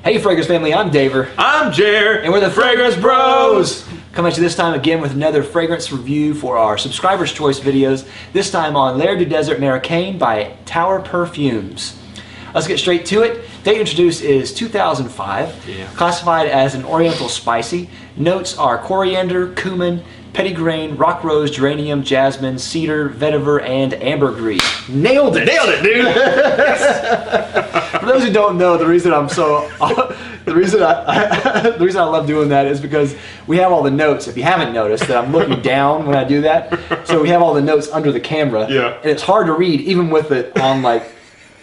Hey Fragrance Family, I'm Daver. I'm Jer. And we're the Fragrance Bros! Coming at you this time again with another fragrance review for our Subscribers' Choice videos. This time on L'air du Desert Marocain by Tower Perfumes. Let's get straight to it. Date introduced is 2005. Classified as an oriental spicy. Notes are coriander, cumin, petitgrain, rock rose, geranium, jasmine, cedar, vetiver, and ambergris. Nailed it! Nailed it, dude! For those who don't know, the reason I'm so the reason I love doing that is because we have all the notes. If you haven't noticed, that I'm looking down when I do that, so we have all the notes under the camera. Yeah. And it's hard to read even with it on like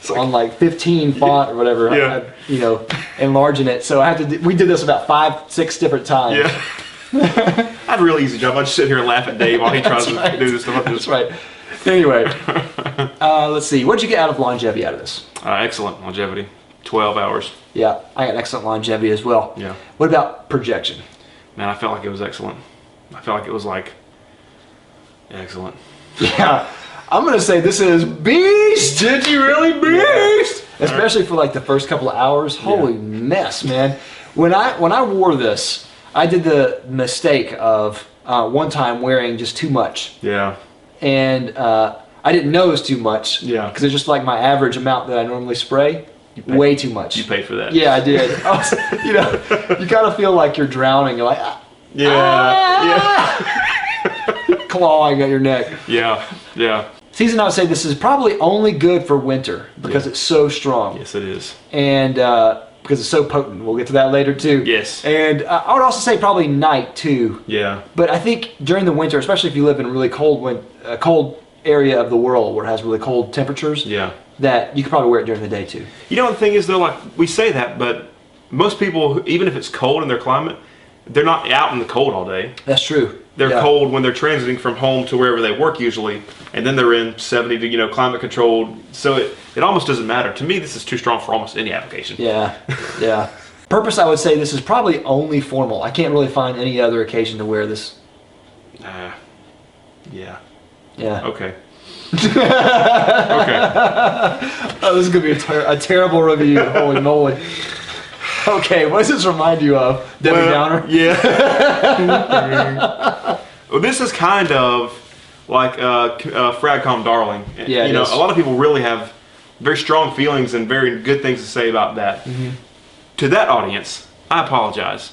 15 font or whatever. Yeah. You know, enlarging it. So I have to. We did this about 5-6 different times. Yeah. I have a really easy job. I just sit here and laugh at Dave while he tries to do this stuff. That's right. Anyway, let's see. What did you get out of longevity out of this? Excellent longevity. 12 hours. Yeah, I got excellent longevity as well. Yeah. What about projection? Man, I felt like it was excellent. I felt like it was like excellent. Yeah. I'm gonna say this is beast. Did you really beast? Yeah. Especially for like the first couple of hours. Holy mess, man. When I wore this, I did the mistake of one time wearing just too much. Yeah. And I didn't know it was too much. Yeah. Because it's just like my average amount that I normally spray. Way too much. You paid for that. Yeah, I did. You know, you kind of feel like you're drowning. You're like, yeah. clawing at your neck. Yeah. Yeah. Season, I would say this is probably only good for winter because it's so strong. Yes, it is. And because it's so potent. We'll get to that later too. Yes. And I would also say probably night too. Yeah. But I think during the winter, especially if you live in a really cold area of the world where it has really cold temperatures, that you could probably wear it during the day too. You know, the thing is though, like we say that, but most people, even if it's cold in their climate, they're not out in the cold all day. That's true. They're cold when they're transiting from home to wherever they work usually, and then they're in 70 to, climate controlled. So it almost doesn't matter. To me, this is too strong for almost any application. Yeah, yeah. Purpose, I would say this is probably only formal. I can't really find any other occasion to wear this. Yeah. Yeah. Okay. Okay. Oh, this is going to be a terrible review. Holy moly. Okay, what does this remind you of? Debbie Downer? Yeah. Well, this is kind of like Fragcom Darling. Yeah, a lot of people really have very strong feelings and very good things to say about that. Mm-hmm. To that audience, I apologize.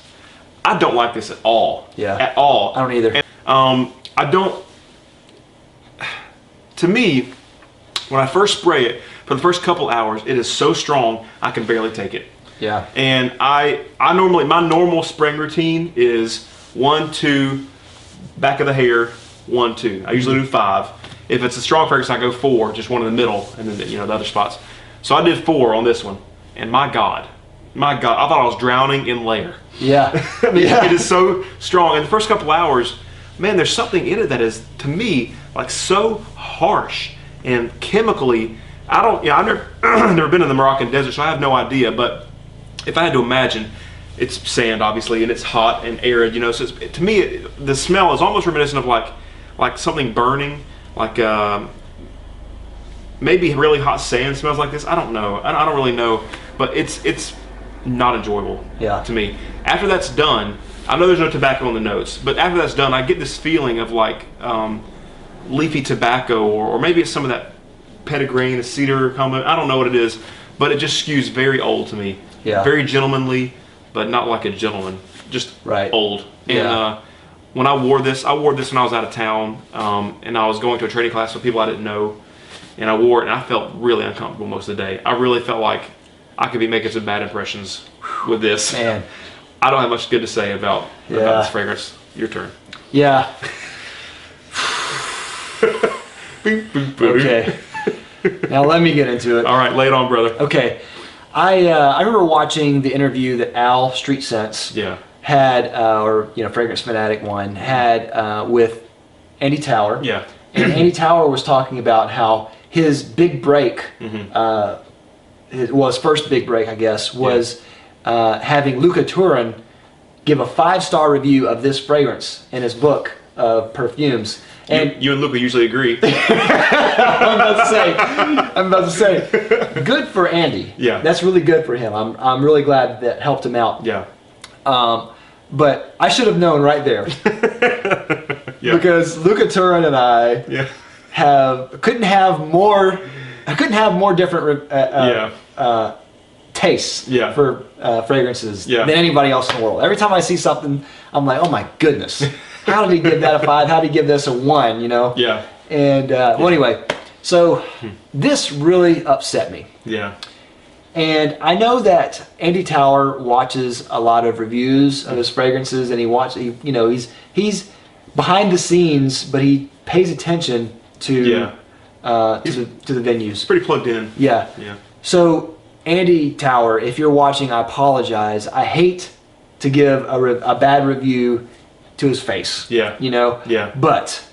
I don't like this at all. Yeah. At all. I don't either. And, I don't. To me, when I first spray it, for the first couple hours, it is so strong I can barely take it. Yeah. And I normally, my normal spraying routine is 1, 2, back of the hair, 1, 2. I usually do 5. If it's a strong fragrance, I go 4, just one in the middle, and then the other spots. So I did 4 on this one, and my God, I thought I was drowning in L'air. Yeah. I mean, it is so strong. In the first couple hours, man, there's something in it that is, to me, like so harsh and chemically. I've never been in the Moroccan desert, so I have no idea. But if I had to imagine, it's sand, obviously, and it's hot and arid. So to me, the smell is almost reminiscent of like something burning, like maybe really hot sand smells like this. I don't know. I don't really know, but it's not enjoyable to me. After that's done, I know there's no tobacco in the notes, but after that's done, I get this feeling of like leafy tobacco, or maybe it's some of that petitgrain, the cedar coming. I don't know what it is, but it just skews very old to me. Yeah. Very gentlemanly, but not like a gentleman. Just old. And when I wore this when I was out of town, and I was going to a training class with people I didn't know, and I wore it, and I felt really uncomfortable most of the day. I really felt like I could be making some bad impressions with this. Man. I don't have much good to say about this fragrance. Your turn. Yeah. Okay. Now let me get into it. All right, lay it on, brother. Okay. I remember watching the interview that Al Street Sense had, Fragrance Fanatic one, had with Andy Tower. Yeah. And Andy Tower was talking about how his big break, his first big break, I guess, was having Luca Turin give a 5-star review of this fragrance in his book, perfumes. And you and Luca usually agree. I'm about to say, good for Andy. Yeah. That's really good for him. I'm really glad that helped him out. Yeah. But I should have known right there. Yeah. Because Luca Turin and I couldn't have more different tastes for fragrances than anybody else in the world. Every time I see something, I'm like, oh my goodness, how did he give that a 5? How did he give this a 1? You know? Yeah. And well, anyway, so this really upset me. Yeah. And I know that Andy Tower watches a lot of reviews of his fragrances, and he's behind the scenes, but he pays attention to the venues. He's pretty plugged in. Yeah. Yeah. So Andy Tower, if you're watching, I apologize. I hate to give a bad review to his face. Yeah. You know. Yeah. But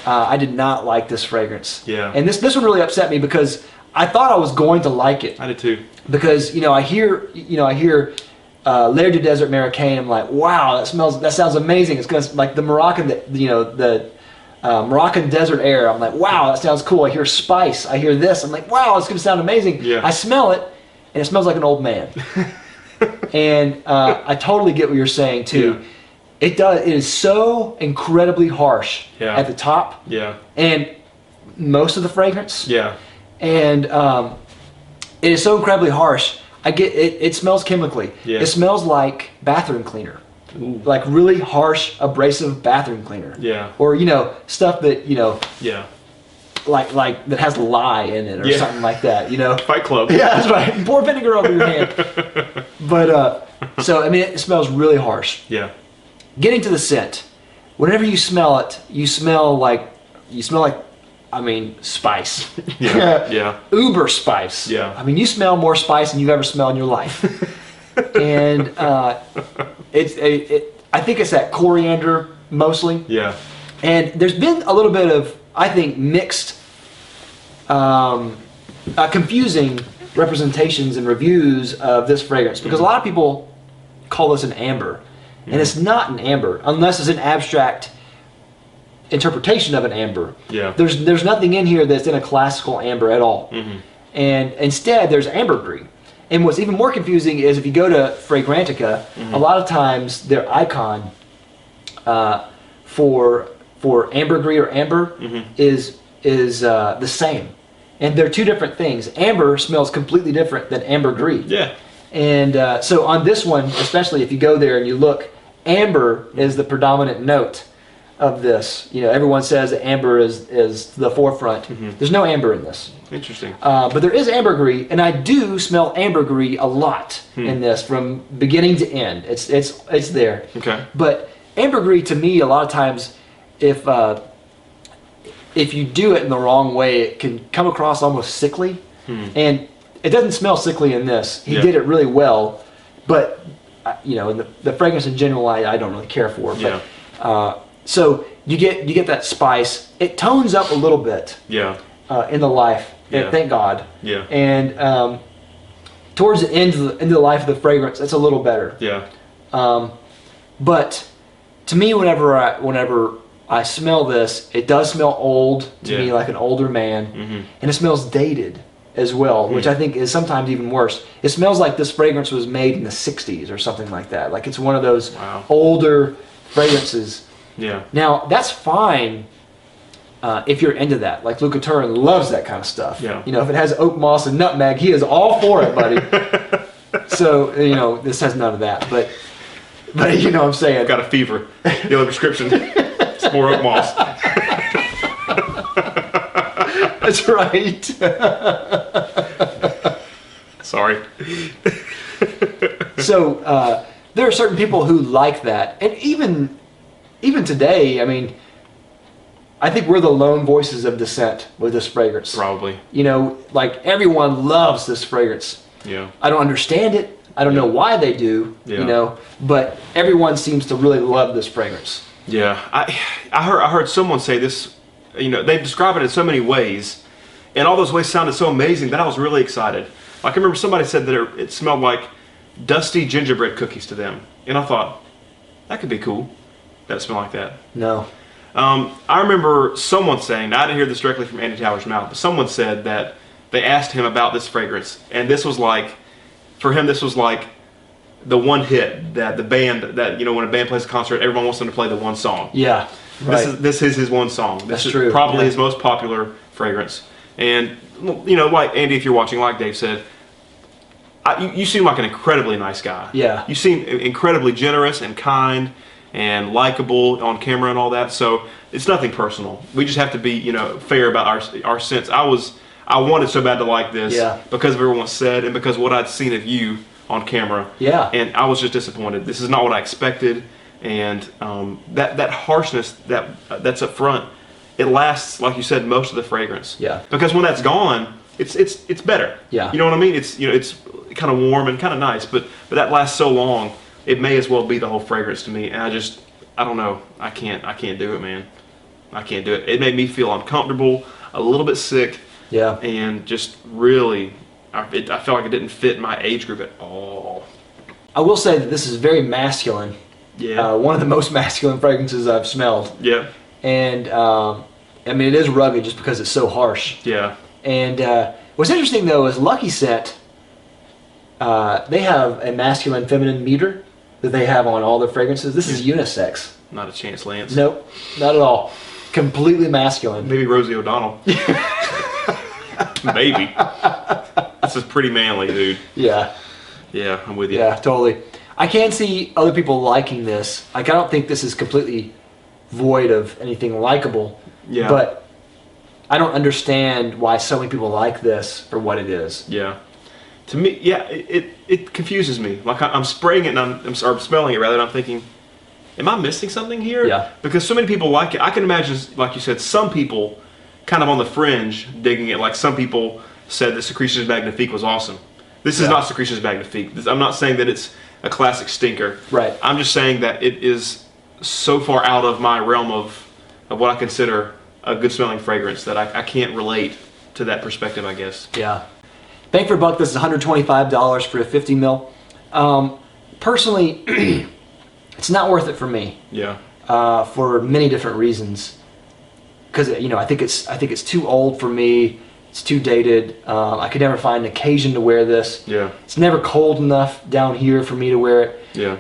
I did not like this fragrance. Yeah. And this one really upset me because I thought I was going to like it. I did too. Because I hear Lair du Desert Marocain. I'm like, wow, that sounds amazing. It's gonna like the Moroccan, the Moroccan desert air. I'm like, wow, that sounds cool. I hear spice. I hear this. I'm like, wow, it's gonna sound amazing. Yeah. I smell it, and it smells like an old man. And I totally get what you're saying too. Yeah. It does. It is so incredibly harsh at the top. Yeah. And most of the fragrance. Yeah. And it is so incredibly harsh. I get it. It smells chemically. Yeah. It smells like bathroom cleaner. Ooh. Like really harsh, abrasive bathroom cleaner. Yeah. Or stuff that Yeah. like that has lye in it or something like that. Fight Club. Yeah, that's right. Pour vinegar over your hand. But so I mean, it smells really harsh. Yeah. Getting to the scent, whenever you smell it, you smell like I mean, spice. Yeah. Yeah. Uber spice. Yeah. I mean, you smell more spice than you've ever smelled in your life. And I think it's that coriander mostly. Yeah. And there's been a little bit of, I think, mixed, confusing representations and reviews of this fragrance, because a lot of people call this an amber, and it's not an amber unless it's an abstract interpretation of an amber. Yeah. There's nothing in here that's in a classical amber at all. Mm-hmm. And instead there's ambergris. And what's even more confusing is if you go to Fragrantica, a lot of times their icon for ambergris or amber is the same. And they're two different things. Amber smells completely different than ambergris. Yeah. And so on this one, especially if you go there and you look, amber is the predominant note of this. Everyone says that amber is the forefront. There's no amber in this. Interesting. But there is ambergris, and I do smell ambergris a lot in this from beginning to end. It's there. Okay. But ambergris to me, a lot of times, if you do it in the wrong way, it can come across almost sickly. And it doesn't smell sickly in this. He did it really well, but in the fragrance in general, I don't really care for. But, so you get that spice. It tones up a little bit. Yeah. In the life. Yeah. Thank God. Yeah. And towards the end of the life of the fragrance, it's a little better. Yeah. But to me, whenever I smell this, it does smell old to me, like an older man, and it smells dated as well, which I think is sometimes even worse. It smells like this fragrance was made in the 60s or something like that. Like it's one of those older fragrances. Yeah. Now, that's fine if you're into that. Like Luca Turin loves that kind of stuff. Yeah. If it has oak moss and nutmeg, he is all for it, buddy. So, this has none of that. But you know what I'm saying. Got a fever. The prescription. It's more oak moss. That's right. Sorry. So there are certain people who like that. And even today, I mean, I think we're the lone voices of dissent with this fragrance. Probably. Like everyone loves this fragrance. Yeah. I don't understand it. I don't know why they do, but everyone seems to really love this fragrance. Yeah. I heard someone say this, they describe it in so many ways, and all those ways sounded so amazing that I was really excited. Like I remember somebody said that it smelled like dusty gingerbread cookies to them. And I thought, that could be cool. That smell like that. No. I remember someone saying, I didn't hear this directly from Andy Towers' mouth, but someone said that they asked him about this fragrance, and this was like, for him, this was like the one hit that the band, that, you know, when a band plays a concert, everyone wants them to play the one song. Yeah, right. This is his one song. This is true. probably his most popular fragrance. And, you know, like Andy, if you're watching, like Dave said, you seem like an incredibly nice guy. Yeah. You seem incredibly generous and kind and likable on camera and all that. So it's nothing personal. We just have to be, you know, fair about our sense. I wanted so bad to like this because of everyone said and because of what I'd seen of you on camera. Yeah. And I was just disappointed. This is not what I expected. And that harshness that's up front, it lasts, like you said, most of the fragrance. Yeah. Because when that's gone, it's better. Yeah. You know what I mean? It's, you know, it's kind of warm and kind of nice, but that lasts so long, it may as well be the whole fragrance to me. And I don't know. I can't do it, man. I can't do it. It made me feel uncomfortable, a little bit sick. Yeah. And just really, I felt like it didn't fit my age group at all. I will say that this is very masculine. Yeah. One of the most masculine fragrances I've smelled. Yeah. And I mean, it is rugged just because it's so harsh. Yeah. And what's interesting though is Lucky Scent, they have a masculine feminine meter that they have on all their fragrances. This is unisex. Not a chance, Lance. Nope, not at all. Completely masculine. Maybe Rosie O'Donnell. Maybe. This is pretty manly, dude. Yeah. Yeah, I'm with you. Yeah, totally. I can see other people liking this. Like, I don't think this is completely void of anything likable. Yeah. But I don't understand why so many people like this for what it is. Yeah. To me, yeah, it confuses me. Like I'm spraying it and I'm smelling it rather, and I'm thinking, am I missing something here? Yeah. Because so many people like it. I can imagine, like you said, some people kind of on the fringe digging it. Like some people said that Secretions Magnifique was awesome. This is not Secretions Magnifique. I'm not saying that it's a classic stinker. Right. I'm just saying that it is so far out of my realm of what I consider a good smelling fragrance that I can't relate to that perspective, I guess. Yeah. Bang for a buck, this is $125 for a 50 mil. Personally, it's not worth it for me. Yeah. For many different reasons. Because, you know, I think it's too old for me. It's too dated. I could never find an occasion to wear this. Yeah. It's never cold enough down here for me to wear it. Yeah.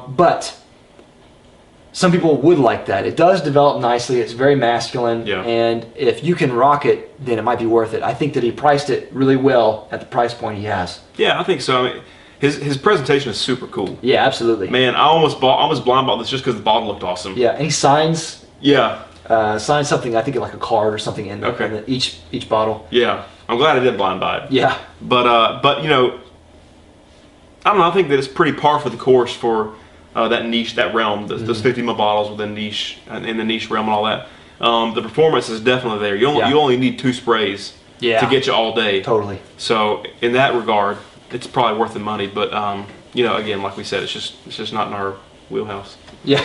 But some people would like that. It does develop nicely. It's very masculine. Yeah. And if you can rock it, then it might be worth it. I think that he priced it really well at the price point he has. Yeah, I think so. I mean, his presentation is super cool. Yeah, absolutely. Man, I almost blind bought this just because the bottle looked awesome. Yeah, and he signs Yeah. something, I think like a card or something in each bottle. Yeah. I'm glad I did blind buy it. Yeah. But you know, I don't know. I think that it's pretty par for the course for that niche, that realm. Those 50 ml bottles within niche in the niche realm and all that. The performance is definitely there. You only need 2 sprays to get you all day. Totally. So in that regard, it's probably worth the money. But you know, again, like we said, it's just not in our wheelhouse. Yeah.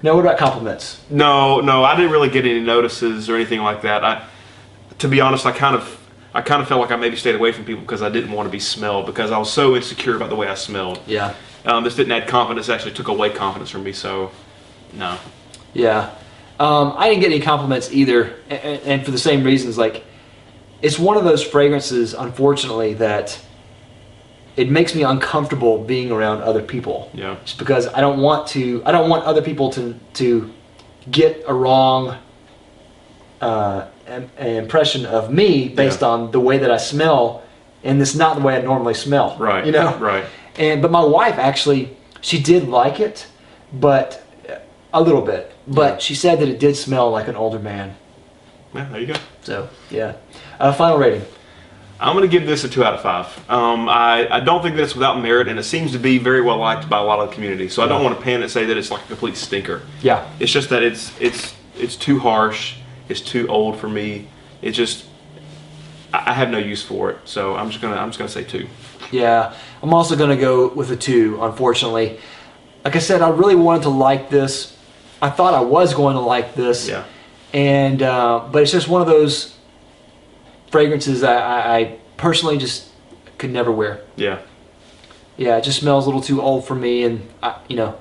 Now, what about compliments? No, I didn't really get any notices or anything like that. To be honest, I kind of felt like I maybe stayed away from people because I didn't want to be smelled because I was so insecure about the way I smelled. Yeah. This didn't add confidence. Actually, took away confidence from me. So, no. Yeah. I didn't get any compliments either, and for the same reasons. Like, it's one of those fragrances, unfortunately, that it makes me uncomfortable being around other people. Yeah. Just because I don't want other people to get a wrong an impression of me based on the way that I smell, and it's not the way I normally smell. Right. You know. Right. But my wife actually, she did like it, but a little bit. But she said that it did smell like an older man. Yeah, there you go. So yeah. Final rating. I'm going to give this a 2 out of 5. I don't think that it's without merit, and it seems to be very well liked by a lot of the community. So I don't want to pan and say that it's like a complete stinker. Yeah. It's just that it's too harsh. It's too old for me. It just I have no use for it. So I'm just gonna say 2. Yeah. I'm also gonna go with a 2. Unfortunately, like I said, I really wanted to like this. I thought I was going to like this. Yeah. And but it's just one of those fragrances that I personally just could never wear. Yeah. Yeah, it just smells a little too old for me, and you know,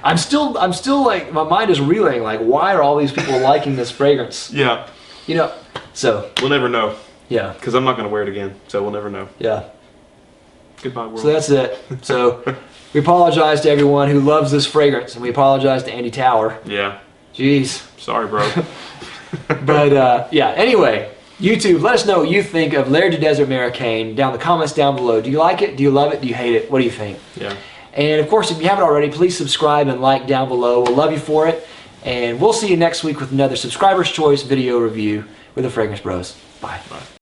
I'm still like, my mind is reeling, like, why are all these people liking this fragrance? Yeah. You know, so. We'll never know. Yeah. Because I'm not going to wear it again, so we'll never know. Yeah. Goodbye, world. So that's it. So we apologize to everyone who loves this fragrance, and we apologize to Andy Tower. Yeah. Jeez. Sorry, bro. But yeah, anyway, YouTube, let us know what you think of Laird du Desert Marocain down in the comments down below. Do you like it? Do you love it? Do you hate it? What do you think? Yeah. And of course, if you haven't already, please subscribe and like down below. We'll love you for it. And we'll see you next week with another Subscriber's Choice video review with the Fragrance Bros. Bye. Bye.